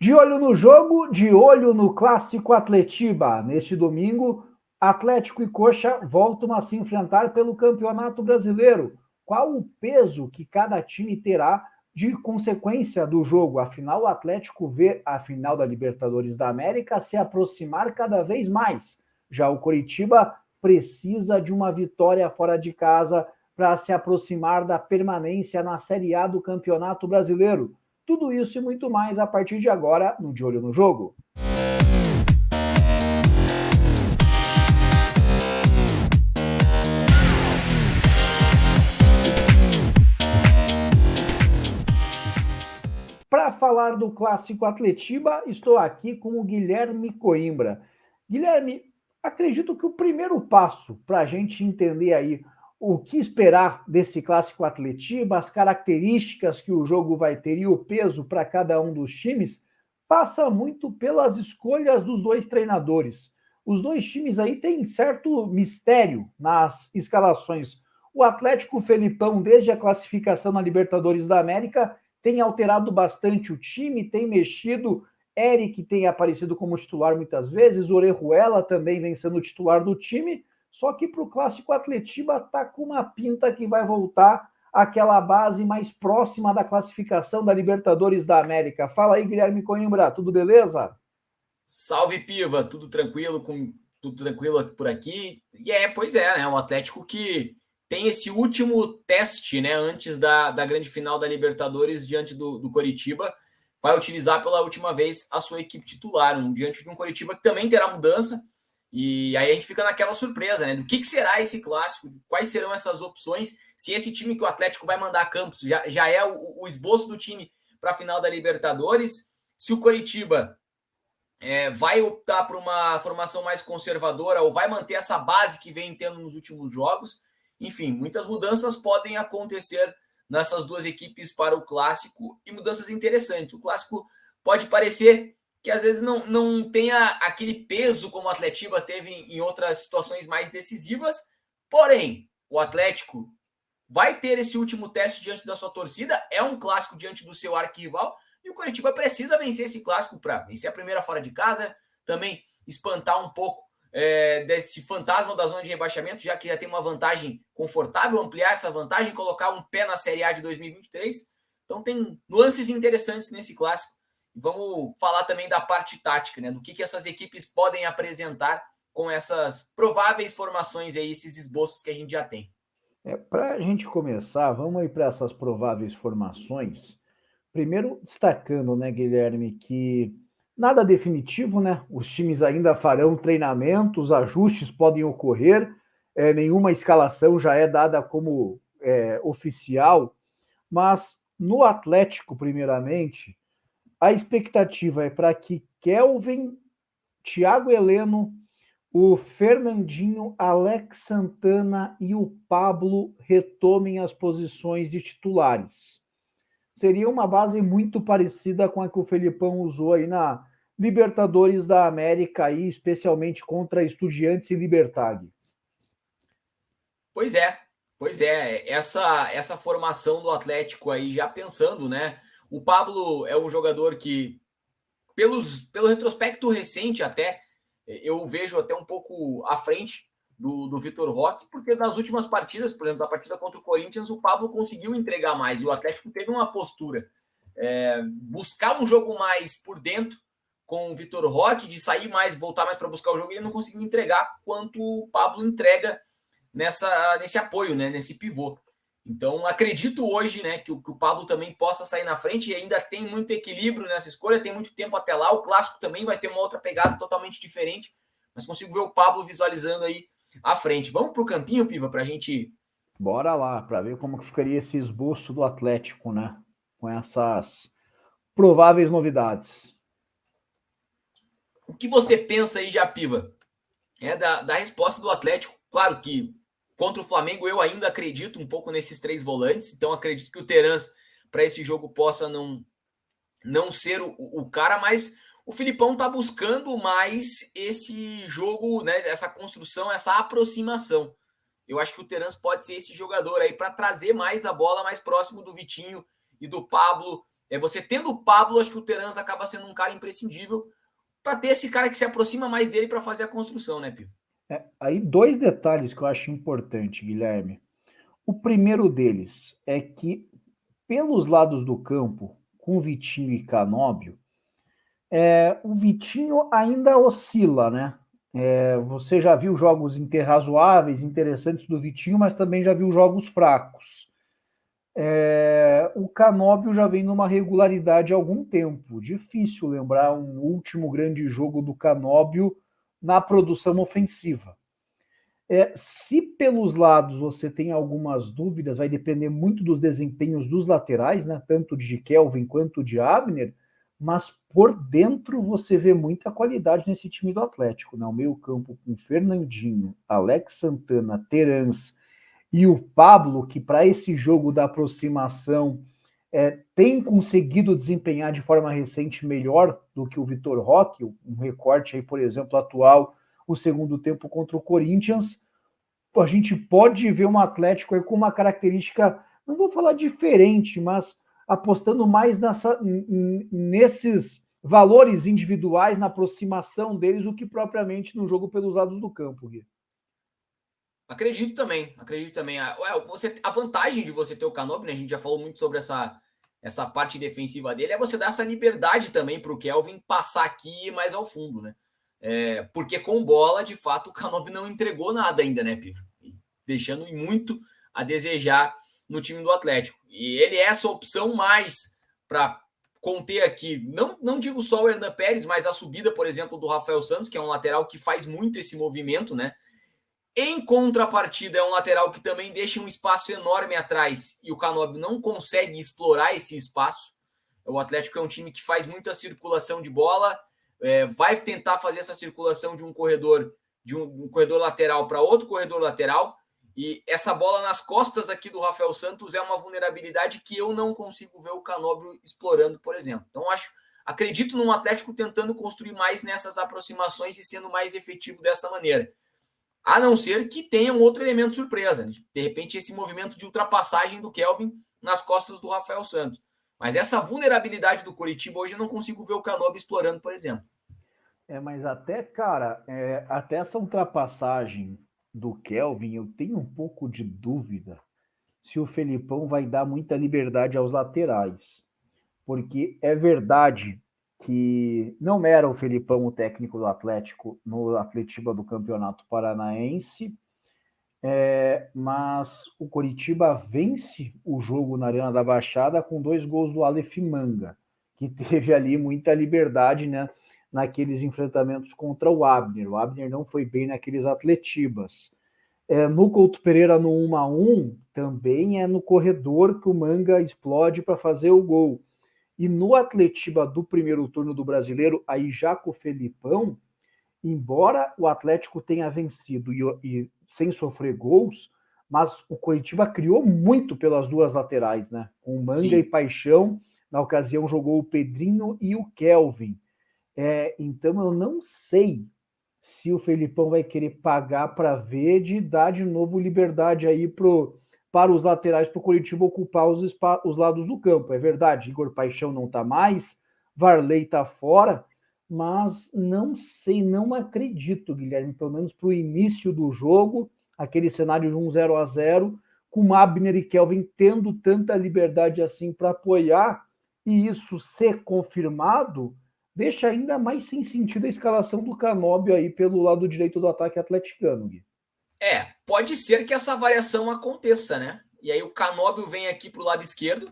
De olho no jogo, de olho no Clássico Atletiba. Neste domingo, Atlético e Coxa voltam a se enfrentar pelo Campeonato Brasileiro. Qual o peso que cada time terá de consequência do jogo? Afinal, o Atlético vê a final da Libertadores da América se aproximar cada vez mais. Já o Coritiba precisa de uma vitória fora de casa para se aproximar da permanência na Série A do Campeonato Brasileiro. Tudo isso e muito mais a partir de agora no De Olho no Jogo. Para falar do Clássico Atletiba, estou aqui com o Guilherme Coimbra. Guilherme, acredito que o primeiro passo para a gente entender aí o que esperar desse Clássico Atletiba, as características que o jogo vai ter e o peso para cada um dos times, passa muito pelas escolhas dos dois treinadores. Os dois times aí têm certo mistério nas escalações. O Atlético Felipão, desde a classificação na Libertadores da América, tem alterado bastante o time, tem mexido. Eric tem aparecido como titular muitas vezes, Orejuela também vem sendo titular do time, só que para o Clássico Atletiba está com uma pinta que vai voltar àquela base mais próxima da classificação da Libertadores da América. Fala aí, Guilherme Coimbra, tudo beleza? Salve, Piva, tudo tranquilo por aqui. Pois é, né? O Atlético que tem esse último teste, né? Antes da grande final da Libertadores diante do Coritiba, vai utilizar pela última vez a sua equipe titular, diante de um Coritiba que também terá mudança. E aí a gente fica naquela surpresa, né? Do que será esse clássico? Quais serão essas opções? Se esse time que o Atlético vai mandar a Campos já é o esboço do time para a final da Libertadores. Se o Coritiba vai optar por uma formação mais conservadora ou vai manter essa base que vem tendo nos últimos jogos. Enfim, muitas mudanças podem acontecer nessas duas equipes para o Clássico e mudanças interessantes. O Clássico pode parecer que às vezes não tenha aquele peso como o Atletiba teve em outras situações mais decisivas, porém, o Atlético vai ter esse último teste diante da sua torcida, é um clássico diante do seu arquirrival, e o Coritiba precisa vencer esse clássico para vencer a primeira fora de casa, também espantar um pouco desse fantasma da zona de rebaixamento, já que já tem uma vantagem confortável, ampliar essa vantagem, colocar um pé na Série A de 2023. Então tem nuances interessantes nesse clássico. Vamos falar também da parte tática, né? Do que essas equipes podem apresentar com essas prováveis formações aí, esses esboços que a gente já tem. Para a gente começar, vamos ir para essas prováveis formações. Primeiro, destacando, né, Guilherme, que nada definitivo, né? Os times ainda farão treinamentos, ajustes podem ocorrer, nenhuma escalação já é dada como oficial, mas no Atlético, primeiramente, a expectativa é para que Kelvin, Thiago Heleno, o Fernandinho, Alex Santana e o Pablo retomem as posições de titulares. Seria uma base muito parecida com a que o Felipão usou aí na Libertadores da América, aí, especialmente contra Estudiantes e Libertad. Pois é, pois é. Essa formação do Atlético aí, já pensando, né? O Pablo é um jogador que, pelo retrospecto recente até, eu vejo até um pouco à frente do Vitor Roque, porque nas últimas partidas, por exemplo, a partida contra o Corinthians, o Pablo conseguiu entregar mais e o Atlético teve uma postura. Buscar um jogo mais por dentro com o Vitor Roque, de sair mais, voltar mais para buscar o jogo, ele não conseguiu entregar quanto o Pablo entrega nesse apoio, né, nesse pivô. Então, acredito hoje, né, que o Pablo também possa sair na frente e ainda tem muito equilíbrio nessa escolha, tem muito tempo até lá. O Clássico também vai ter uma outra pegada totalmente diferente, mas consigo ver o Pablo visualizando aí à frente. Vamos para o campinho, Piva, para a gente. Bora lá, para ver como que ficaria esse esboço do Atlético, né? Com essas prováveis novidades. O que você pensa aí já, Piva? Da resposta do Atlético. Claro que contra o Flamengo eu ainda acredito um pouco nesses três volantes, então acredito que o Terans para esse jogo possa não ser o cara, mas o Filipão tá buscando mais esse jogo, né, essa construção, essa aproximação. Eu acho que o Terans pode ser esse jogador aí para trazer mais a bola mais próximo do Vitinho e do Pablo, Você tendo o Pablo, acho que o Terans acaba sendo um cara imprescindível para ter esse cara que se aproxima mais dele para fazer a construção, né, Pio? Aí 2 detalhes que eu acho importante, Guilherme. O primeiro deles é que, pelos lados do campo, com Vitinho e Canóbio, o Vitinho ainda oscila, né? Você já viu jogos razoáveis, interessantes do Vitinho, mas também já viu jogos fracos. O Canóbio já vem numa regularidade há algum tempo. Difícil lembrar um último grande jogo do Canóbio na produção ofensiva. Se pelos lados você tem algumas dúvidas, vai depender muito dos desempenhos dos laterais, né? Tanto de Kelvin quanto de Abner, mas por dentro você vê muita qualidade nesse time do Atlético, né? O meio-campo com Fernandinho, Alex Santana, Terans e o Pablo, que para esse jogo da aproximação tem conseguido desempenhar de forma recente melhor do que o Vitor Roque, um recorte aí, por exemplo, atual, o segundo tempo contra o Corinthians. A gente pode ver um Atlético aí com uma característica, não vou falar diferente, mas apostando mais nesses valores individuais, na aproximação deles, do que propriamente no jogo pelos lados do campo, Gui. Acredito também, acredito também. A vantagem de você ter o Canóbio, né? A gente já falou muito sobre essa parte defensiva dele, é você dar essa liberdade também para o Kelvin passar aqui mais ao fundo, né? Porque com bola, de fato, o Canóbio não entregou nada ainda, né, Pivo? Deixando muito a desejar no time do Atlético. E ele é essa opção mais para conter aqui, não digo só o Hernan Pérez, mas a subida, por exemplo, do Rafael Santos, que é um lateral que faz muito esse movimento, né? Em contrapartida, é um lateral que também deixa um espaço enorme atrás e o Canóbio não consegue explorar esse espaço. O Atlético é um time que faz muita circulação de bola, vai tentar fazer essa circulação de um corredor lateral para outro corredor lateral, e essa bola nas costas aqui do Rafael Santos é uma vulnerabilidade que eu não consigo ver o Canóbio explorando, por exemplo. Então, acredito num Atlético tentando construir mais nessas aproximações e sendo mais efetivo dessa maneira. A não ser que tenha um outro elemento surpresa. De repente, esse movimento de ultrapassagem do Kelvin nas costas do Rafael Santos. Mas essa vulnerabilidade do Coritiba, hoje eu não consigo ver o Canóbio explorando, por exemplo. Mas até, cara, até essa ultrapassagem do Kelvin, eu tenho um pouco de dúvida se o Felipão vai dar muita liberdade aos laterais. Porque é verdade que não era o Felipão o técnico do Atlético no Atletiba do Campeonato Paranaense, mas o Coritiba vence o jogo na Arena da Baixada com 2 gols do Aleph Manga, que teve ali muita liberdade, né, naqueles enfrentamentos contra o Abner. O Abner não foi bem naqueles Atletibas. No Couto Pereira, no 1-1, também é no corredor que o Manga explode para fazer o gol. E no Atletiba do primeiro turno do Brasileiro, aí já com o Felipão, embora o Atlético tenha vencido e sem sofrer gols, mas o Coritiba criou muito pelas duas laterais, né? Com o Manga Sim. E Paixão, na ocasião jogou o Pedrinho e o Kelvin. Então eu não sei se o Felipão vai querer pagar para ver de dar de novo liberdade aí para os laterais, para o Coritiba ocupar os lados do campo. É verdade, Igor Paixão não está mais, Varley está fora, mas não sei, não acredito, Guilherme, pelo menos para o início do jogo, aquele cenário de 1-0, com Abner e Kelvin tendo tanta liberdade assim para apoiar, e isso ser confirmado, deixa ainda mais sem sentido a escalação do Canóbio aí pelo lado direito do ataque atleticano, Gui. Pode ser que essa variação aconteça, né? E aí o Canóbio vem aqui para o lado esquerdo,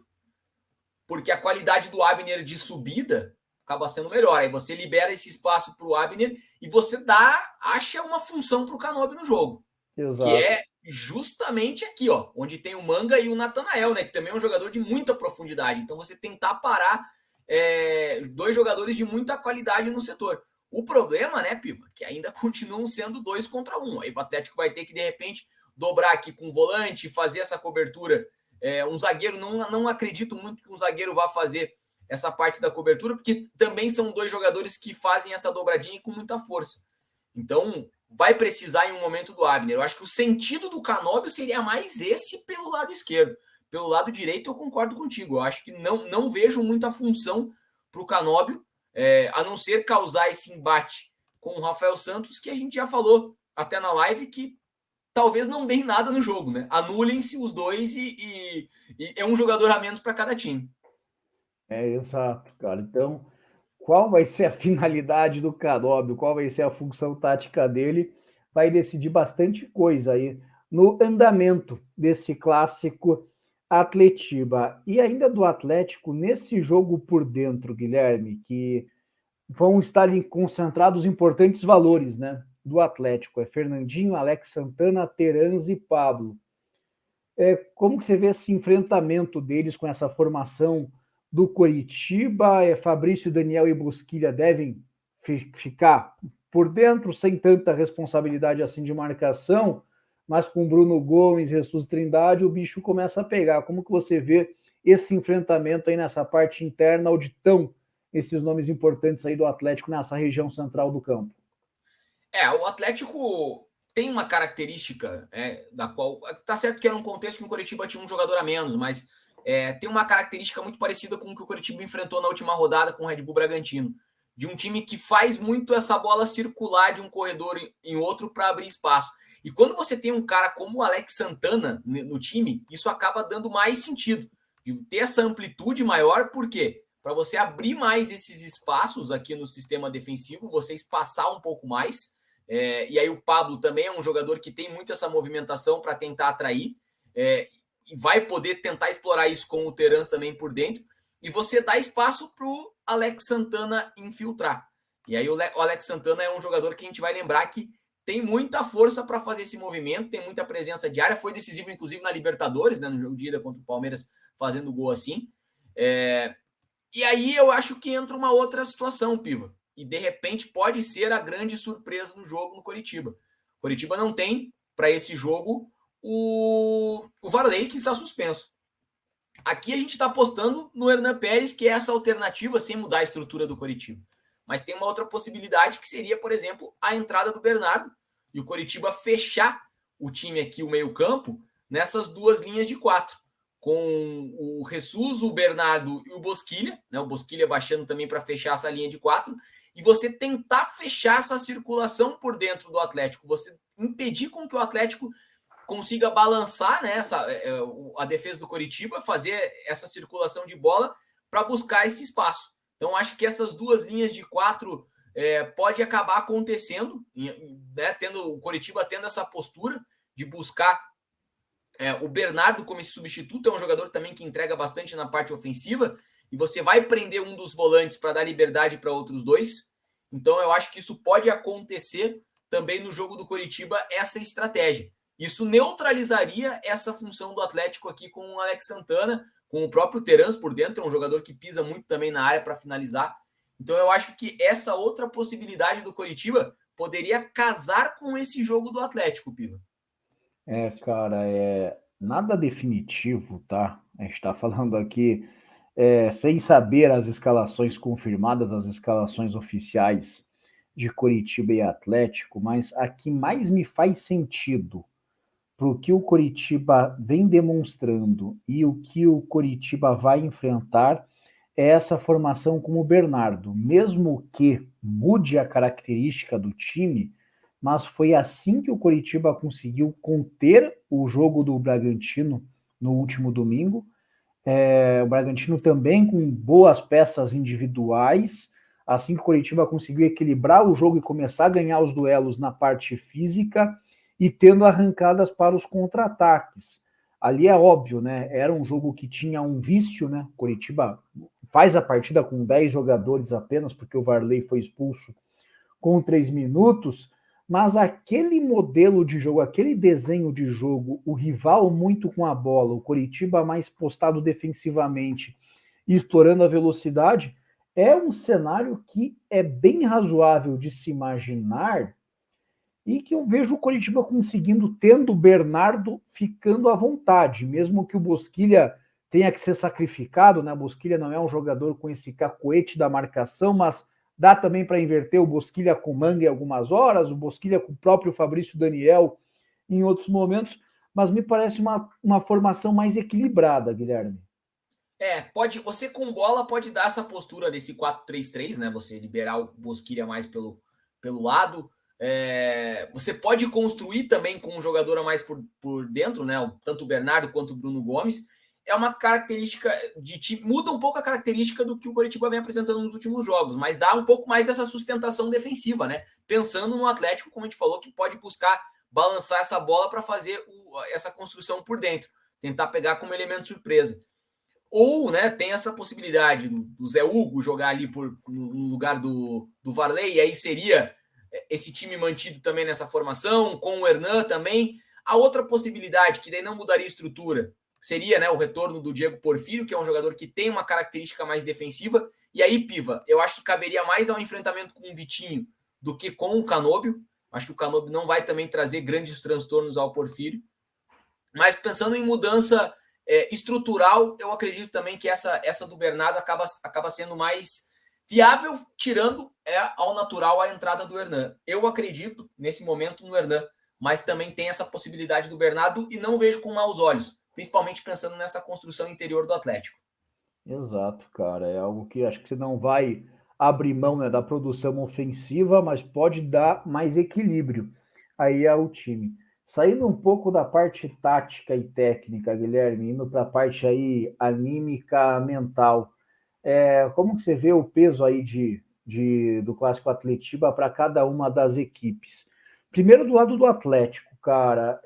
porque a qualidade do Abner de subida acaba sendo melhor. Aí você libera esse espaço para o Abner e você acha uma função para o Canóbio no jogo. Exato. Que é justamente aqui, ó, onde tem o Manga e o Natanael, né? Que também é um jogador de muita profundidade. Então você tentar parar 2 jogadores de muita qualidade no setor. O problema, né, Piva, que ainda continuam sendo 2 contra 1. Aí o Atlético vai ter que, de repente, dobrar aqui com o volante, fazer essa cobertura. Um zagueiro, não acredito muito que um zagueiro vá fazer essa parte da cobertura, porque também são 2 jogadores que fazem essa dobradinha com muita força. Então, vai precisar em um momento do Abner. Eu acho que o sentido do Canóbio seria mais esse pelo lado esquerdo, pelo lado direito, eu concordo contigo. Eu acho que não vejo muita função para o Canóbio, a não ser causar esse embate com o Rafael Santos, que a gente já falou até na live, que talvez não deem nada no jogo, né? Anulem-se os dois e é um jogador a menos para cada time. Exato, cara. Então, qual vai ser a finalidade do Canóbio, qual vai ser a função tática dele, vai decidir bastante coisa aí no andamento desse clássico Atletiba. E ainda do Atlético, nesse jogo por dentro, Guilherme, que vão estar ali concentrados importantes valores, né? Do Atlético. É Fernandinho, Alex Santana, Terans e Pablo. Como que você vê esse enfrentamento deles com essa formação do Coritiba? Fabrício, Daniel e Bosquilha devem ficar por dentro, sem tanta responsabilidade assim de marcação, mas com Bruno Gomes, Jesus Trindade, o bicho começa a pegar. Como que você vê esse enfrentamento aí nessa parte interna, onde estão esses nomes importantes aí do Atlético nessa região central do campo? O Atlético tem uma característica da qual. Tá certo que era um contexto que o Coritiba tinha um jogador a menos, mas tem uma característica muito parecida com o que o Coritiba enfrentou na última rodada com o Red Bull Bragantino. De um time que faz muito essa bola circular de um corredor em outro para abrir espaço. E quando você tem um cara como o Alex Santana no time, isso acaba dando mais sentido. De ter essa amplitude maior, por quê? Para você abrir mais esses espaços aqui no sistema defensivo, você espaçar um pouco mais. E aí o Pablo também é um jogador que tem muito essa movimentação para tentar atrair, e vai poder tentar explorar isso com o Terans também por dentro, e você dá espaço para o Alex Santana infiltrar. E aí o Alex Santana é um jogador que a gente vai lembrar que tem muita força para fazer esse movimento, tem muita presença de área, foi decisivo inclusive na Libertadores, né, no jogo de ida contra o Palmeiras, fazendo gol assim. E aí eu acho que entra uma outra situação, Piva. E de repente pode ser a grande surpresa do jogo no Coritiba. O Coritiba não tem, para esse jogo, o Varley, que está suspenso. Aqui a gente está apostando no Hernan Pérez, que é essa alternativa sem mudar a estrutura do Coritiba. Mas tem uma outra possibilidade que seria, por exemplo, a entrada do Bernardo e o Coritiba fechar o time aqui, o meio-campo, nessas duas linhas de 4. Com o Jesus, o Bernardo e o Bosquilha, né? O Bosquilha baixando também para fechar essa linha de 4, e você tentar fechar essa circulação por dentro do Atlético, você impedir com que o Atlético consiga balançar, né, a defesa do Coritiba, fazer essa circulação de bola para buscar esse espaço. Então, acho que essas duas linhas de 4 pode acabar acontecendo, né, o Coritiba tendo essa postura de buscar o Bernardo como esse substituto, é um jogador também que entrega bastante na parte ofensiva, e você vai prender um dos volantes para dar liberdade para outros dois. Então eu acho que isso pode acontecer também no jogo do Coritiba, essa estratégia. Isso neutralizaria essa função do Atlético aqui com o Alex Santana, com o próprio Terans por dentro, é um jogador que pisa muito também na área para finalizar. Então eu acho que essa outra possibilidade do Coritiba poderia casar com esse jogo do Atlético, Piva. Cara, nada definitivo, tá? A gente está falando aqui sem saber as escalações confirmadas, as escalações oficiais de Coritiba e Atlético, mas a que mais me faz sentido para o que o Coritiba vem demonstrando e o que o Coritiba vai enfrentar é essa formação com o Bernardo, mesmo que mude a característica do time, mas foi assim que o Coritiba conseguiu conter o jogo do Bragantino no último domingo. O Bragantino também com boas peças individuais, assim que o Coritiba conseguiu equilibrar o jogo e começar a ganhar os duelos na parte física e tendo arrancadas para os contra-ataques. Ali é óbvio, né? Era um jogo que tinha um vício, né? O Coritiba faz a partida com 10 jogadores apenas, porque o Varley foi expulso com 3 minutos, mas aquele modelo de jogo, aquele desenho de jogo, o rival muito com a bola, o Coritiba mais postado defensivamente e explorando a velocidade, é um cenário que é bem razoável de se imaginar e que eu vejo o Coritiba conseguindo, tendo o Bernardo ficando à vontade, mesmo que o Bosquilha tenha que ser sacrificado, né? O Bosquilha não é um jogador com esse cacoete da marcação, mas dá também para inverter o Bosquilha com Manga em algumas horas, o Bosquilha com o próprio Fabrício Daniel em outros momentos, mas me parece uma formação mais equilibrada, Guilherme. Você com bola pode dar essa postura desse 4-3-3, né? Você liberar o Bosquilha mais pelo lado. Você pode construir também com um jogador a mais por dentro, né? Tanto o Bernardo quanto o Bruno Gomes. É uma característica de time, muda um pouco a característica do que o Coritiba vem apresentando nos últimos jogos, mas dá um pouco mais essa sustentação defensiva, né? Pensando no Atlético, como a gente falou, que pode buscar balançar essa bola para fazer essa construção por dentro, tentar pegar como elemento surpresa. Ou, né, tem essa possibilidade do Zé Hugo jogar ali no lugar do Varley, e aí seria esse time mantido também nessa formação, com o Hernan também. A outra possibilidade, que daí não mudaria a estrutura, seria, né, o retorno do Diego Porfírio, que é um jogador que tem uma característica mais defensiva. E aí, Piva, eu acho que caberia mais ao enfrentamento com o Vitinho do que com o Canóbio. Acho que o Canóbio não vai também trazer grandes transtornos ao Porfírio. Mas pensando em mudança estrutural, eu acredito também que essa do Bernardo acaba sendo mais viável, tirando ao natural a entrada do Hernan. Eu acredito, nesse momento, no Hernan, mas também tem essa possibilidade do Bernardo e não vejo com maus olhos, principalmente pensando nessa construção interior do Atlético. Exato, cara. É algo que acho que você não vai abrir mão, né, da produção ofensiva, mas pode dar mais equilíbrio aí ao time. Saindo um pouco da parte tática e técnica, Guilherme, indo para a parte aí anímica, mental. Como que você vê o peso aí do Clássico Atletiba para cada uma das equipes? Primeiro do lado do Atlético, cara,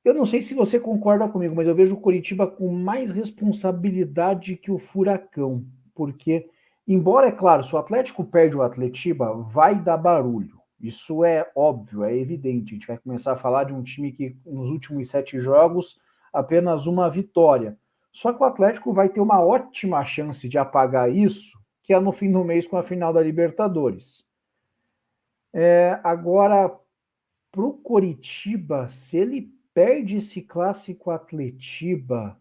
eu não sei se você concorda comigo, mas eu vejo o Coritiba com mais responsabilidade que o Furacão, porque, embora, é claro, se o Atlético perde o Atletiba, vai dar barulho. Isso é óbvio, é evidente. A gente vai começar a falar de um time que, nos últimos 7 jogos, apenas uma vitória. Só que o Atlético vai ter uma ótima chance de apagar isso, que é no fim do mês com a final da Libertadores. Agora, para o Coritiba, se ele perde esse clássico Atletiba,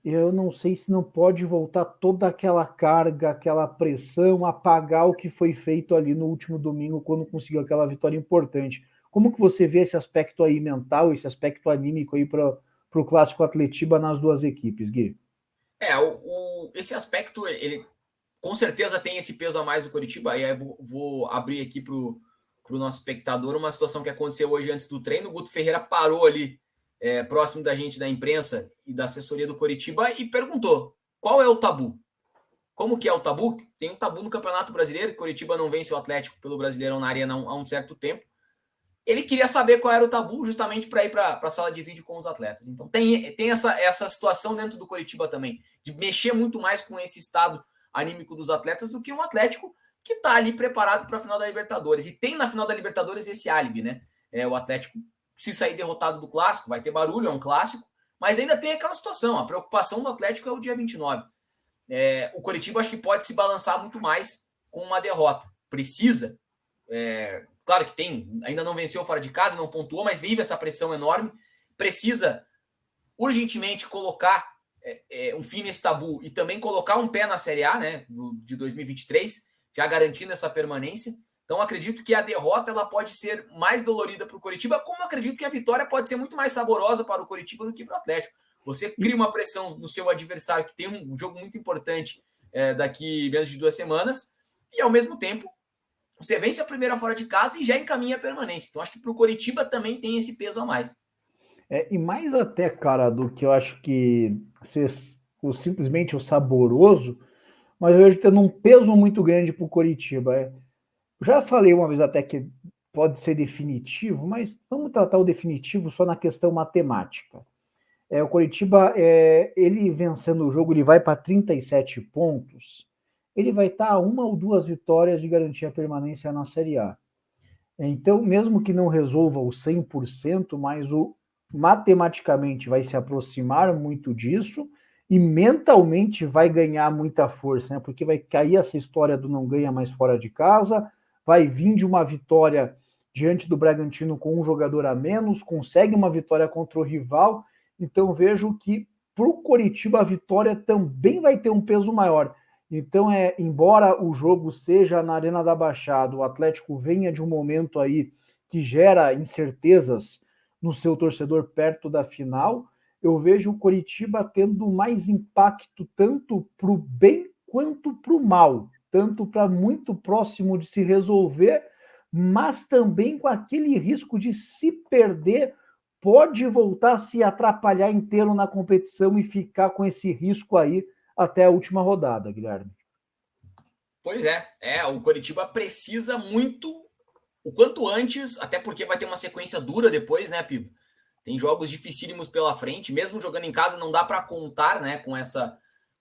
eu não sei se não pode voltar toda aquela carga, aquela pressão, apagar o que foi feito ali no último domingo, quando conseguiu aquela vitória importante. Como que você vê esse aspecto aí mental, esse aspecto anímico aí para o clássico Atletiba nas duas equipes, Gui? Esse aspecto, ele com certeza tem esse peso a mais do Coritiba, e aí vou abrir aqui para o nosso espectador uma situação que aconteceu hoje antes do treino. O Guto Ferreira parou ali próximo da gente da imprensa e da assessoria do Coritiba e perguntou: qual é o tabu? Como que é o tabu? Tem um tabu no Campeonato Brasileiro, que Coritiba não vence o Atlético pelo Brasileirão na Arena há um certo tempo. Ele queria saber qual era o tabu, justamente para ir para a sala de vídeo com os atletas. Então tem essa situação dentro do Coritiba também, de mexer muito mais com esse estado anímico dos atletas do que um Atlético que está ali preparado para a final da Libertadores. E tem na final da Libertadores esse álibi, né? O Atlético, se sair derrotado do Clássico, vai ter barulho, é um Clássico, mas ainda tem aquela situação, a preocupação do Atlético é o dia 29. O Coritiba acho que pode se balançar muito mais com uma derrota. Precisa, claro que ainda não venceu fora de casa, não pontuou, mas vive essa pressão enorme. Precisa urgentemente colocar um fim nesse tabu e também colocar um pé na Série A, né, de 2023, já garantindo essa permanência. Então, acredito que a derrota ela pode ser mais dolorida para o Coritiba, como acredito que a vitória pode ser muito mais saborosa para o Coritiba do que para o Atlético. Você cria uma pressão no seu adversário, que tem um jogo muito importante daqui menos de 2 semanas, e ao mesmo tempo você vence a primeira fora de casa e já encaminha a permanência. Então, acho que para o Coritiba também tem esse peso a mais. E mais até, cara, do que eu acho que simplesmente o saboroso, mas eu vejo tendo um peso muito grande para o Coritiba. Já falei uma vez até que pode ser definitivo, mas vamos tratar o definitivo só na questão matemática. O Coritiba, ele vencendo o jogo, ele vai para 37 pontos, ele vai estar a 1 ou 2 vitórias de garantir a permanência na Série A. Então, mesmo que não resolva o 100%, mas matematicamente vai se aproximar muito disso e mentalmente vai ganhar muita força, né? Porque vai cair essa história do não ganha mais fora de casa, vai vir de uma vitória diante do Bragantino com um jogador a menos, consegue uma vitória contra o rival. Então vejo que para o Coritiba a vitória também vai ter um peso maior. Então, embora o jogo seja na Arena da Baixada, o Atlético venha de um momento aí que gera incertezas no seu torcedor perto da final, eu vejo o Coritiba tendo mais impacto tanto para o bem quanto para o mal, tanto para muito próximo de se resolver, mas também com aquele risco de se perder, pode voltar a se atrapalhar inteiro na competição e ficar com esse risco aí até a última rodada, Guilherme. Pois é, o Coritiba precisa muito, o quanto antes, até porque vai ter uma sequência dura depois, né, Pivo? Tem jogos dificílimos pela frente, mesmo jogando em casa, não dá para contar, né, com esse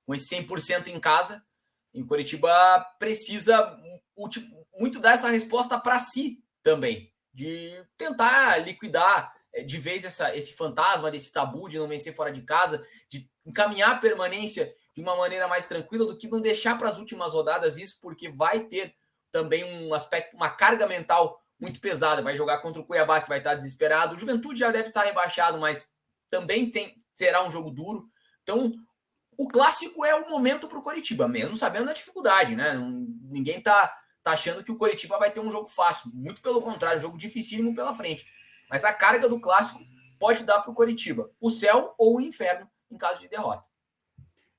100% em casa. E o Coritiba precisa muito dar essa resposta para si também, de tentar liquidar de vez esse fantasma desse tabu de não vencer fora de casa, de encaminhar a permanência de uma maneira mais tranquila do que não deixar para as últimas rodadas isso, porque vai ter também um aspecto, uma carga mental muito pesada. Vai jogar contra o Cuiabá, que vai estar desesperado. O Juventude já deve estar rebaixado, mas também será um jogo duro. Então, o clássico é o momento para o Coritiba, mesmo sabendo a dificuldade, né? Ninguém tá achando que o Coritiba vai ter um jogo fácil. Muito pelo contrário, um jogo dificílimo pela frente. Mas a carga do clássico pode dar para o Coritiba o céu ou o inferno em caso de derrota.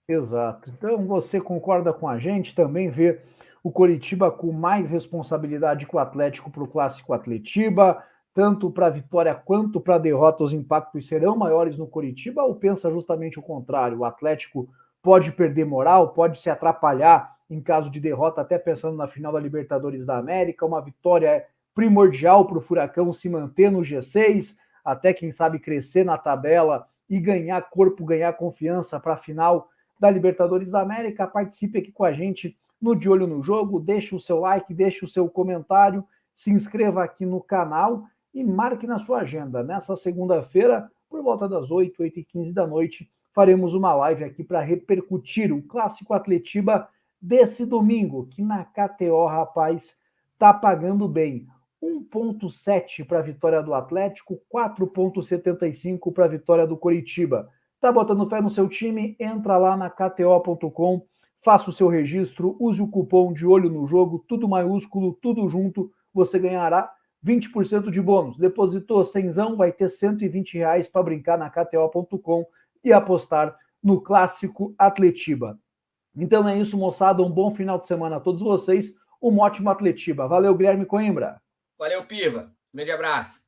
Exato. Então, você concorda com a gente, também vê o Coritiba com mais responsabilidade que o Atlético para o Clássico Atletiba, tanto para a vitória quanto para a derrota, os impactos serão maiores no Coritiba, ou pensa justamente o contrário? O Atlético pode perder moral, pode se atrapalhar em caso de derrota, até pensando na final da Libertadores da América, uma vitória é primordial para o Furacão se manter no G6, até quem sabe crescer na tabela e ganhar corpo, ganhar confiança para a final da Libertadores da América. Participe aqui com a gente no De Olho no Jogo, deixe o seu like, deixe o seu comentário, se inscreva aqui no canal e marque na sua agenda. Nessa segunda-feira, por volta das 8, 8h15 da noite, faremos uma live aqui para repercutir o Clássico Atletiba desse domingo, que na KTO, rapaz, tá pagando bem. 1,7 para a vitória do Atlético, 4,75 para a vitória do Coritiba. Tá botando fé no seu time? Entra lá na KTO.com, faça o seu registro, use o cupom De Olho no Jogo, tudo maiúsculo, tudo junto, você ganhará 20% de bônus. Depositou 100, vai ter R$ 120 para brincar na KTO.com e apostar no Clássico Atletiba. Então é isso, moçada, um bom final de semana a todos vocês, um ótimo Atletiba. Valeu, Guilherme Coimbra. Valeu, Piva. Grande abraço.